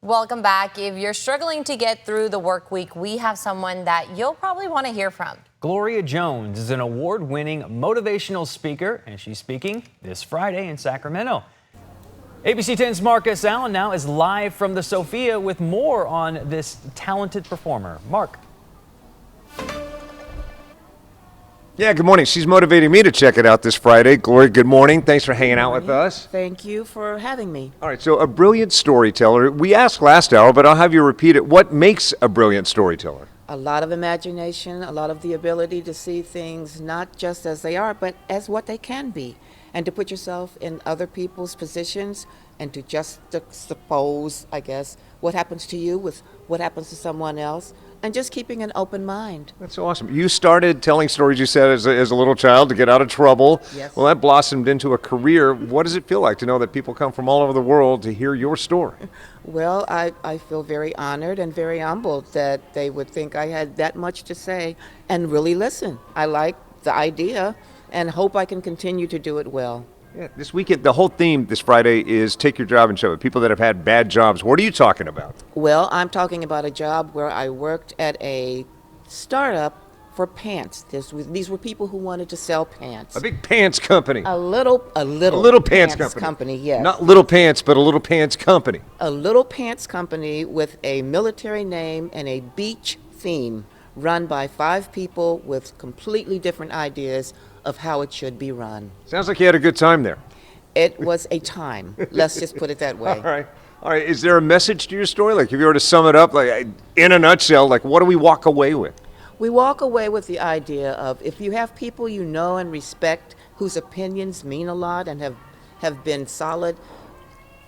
Welcome back. If you're struggling to get through the work week, we have someone that you'll probably want to hear from. Gloria Jones is an award-winning motivational speaker, and she's speaking this Friday in Sacramento. ABC 10's Marcus Allen now is live from the Sofia with more on this talented performer. Mark. Yeah, good morning. She's motivating me to check it out this Friday. Gloria, good morning. Thanks for hanging out with us. Thank you for having me. All right, so a brilliant storyteller. We asked last hour, but I'll have you repeat it. What makes a brilliant storyteller? A lot of imagination, a lot of the ability to see things not just as they are, but as what they can be. And to put yourself in other people's positions and to just suppose, I guess, what happens to you with what happens to someone else. And just keeping an open mind. That's awesome. You started telling stories, you said, as a little child to get out of trouble. Yes. Well, that blossomed into a career. What does it feel like to know that people come from all over the world to hear your story? Well, I feel very honored and very humbled that they would think I had that much to say and really listen. I like the idea and hope I can continue to do it well. Yeah, this weekend, the whole theme this Friday is take your job and show it. People that have had bad jobs. What are you talking about? Well, I'm talking about a job where I worked at a startup for pants. These were people who wanted to sell pants. A big pants company. A little pants company, yes. Not little pants, but a little pants company. A little pants company with a military name and a beach theme, run by 5 people with completely different ideas of how it should be run. Sounds like you had a good time there. It was a time. Let's just put it that way. All right. Is there a message to your story? Like, if you were to sum it up, like in a nutshell, like what do we walk away with? We walk away with the idea of if you have people you know and respect whose opinions mean a lot and have been solid,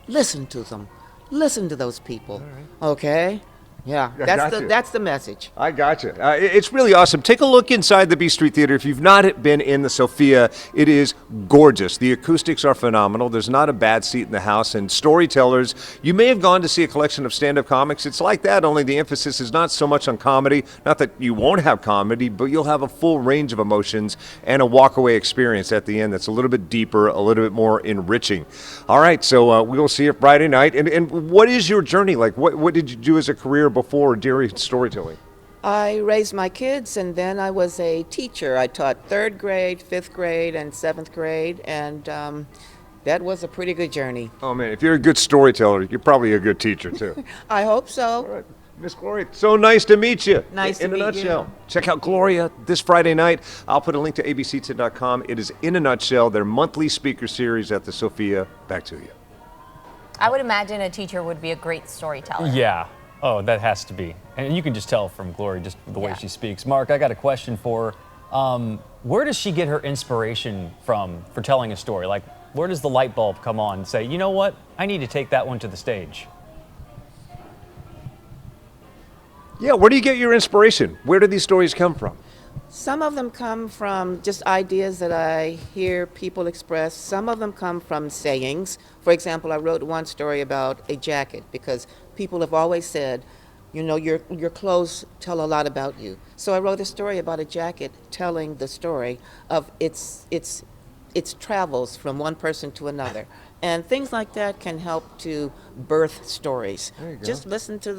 listen to them. Listen to those people. Okay? Yeah, that's the message. I got you. It's really awesome. Take a look inside the B Street Theater. If you've not been in the Sofia, it is gorgeous. The acoustics are phenomenal. There's not a bad seat in the house. And storytellers, you may have gone to see a collection of stand-up comics. It's like that, only the emphasis is not so much on comedy. Not that you won't have comedy, but you'll have a full range of emotions and a walk-away experience at the end that's a little bit deeper, a little bit more enriching. All right, so we will see you Friday night. And what is your journey like? What did you do as a career before or during storytelling? I raised my kids, and then I was a teacher. I taught 3rd grade, 5th grade, and 7th grade, and that was a pretty good journey. Oh man, if you're a good storyteller, you're probably a good teacher too. I hope so. All right. Miss Gloria, so nice to meet you. Nice to meet you. In a nutshell. Check out Gloria this Friday night. I'll put a link to abc10.com. It is In a Nutshell, their monthly speaker series at the Sofia. Back to you. I would imagine a teacher would be a great storyteller. Yeah. Oh, that has to be. And you can just tell from Gloria just the way she speaks. Mark, I got a question for her. Where does she get her inspiration from for telling a story? Like, where does the light bulb come on and say, you know what, I need to take that one to the stage? Yeah, where do you get your inspiration? Where do these stories come from? Some of them come from just ideas that I hear people express. Some of them come from sayings. For example, I wrote one story about a jacket because people have always said, you know, your clothes tell a lot about you. So I wrote a story about a jacket telling the story of its travels from one person to another. And things like that can help to birth stories. There you go. Just listen to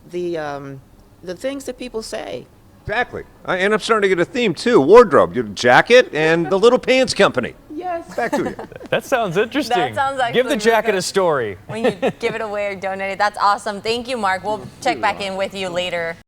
the things that people say. Exactly. And I'm starting to get a theme too. Wardrobe, your jacket, and the little pants company. Yes. Back to you. That sounds interesting. That sounds actually Give the jacket a story. When you give it away or donate it. That's awesome. Thank you, Mark. We'll check back in with you later.